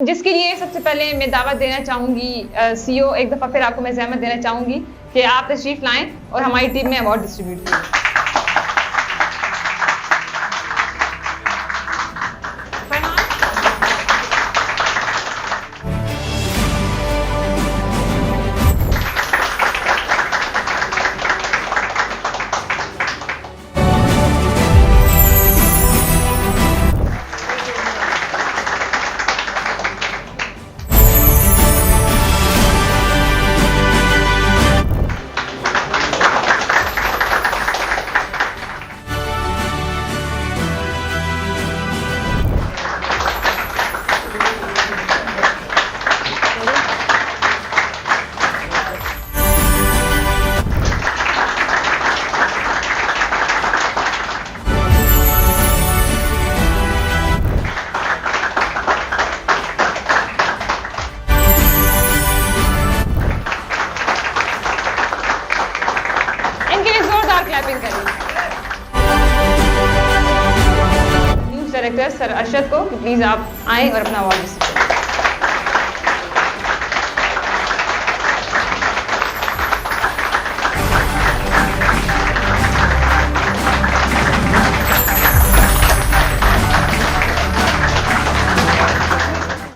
जिसके लिए सबसे पहले मैं दावत देना चाहूँगी सीईओ, एक दफ़ा फिर आपको मैं ज़हमत देना चाहूँगी कि आप तशरीफ़ लाएँ और हमारी टीम में अवार्ड डिस्ट्रीब्यूट करें। क्लैपिंग करें न्यूज़ डायरेक्टर सर अरशद को कि प्लीज़ आप आएँ और अपना अवार्ड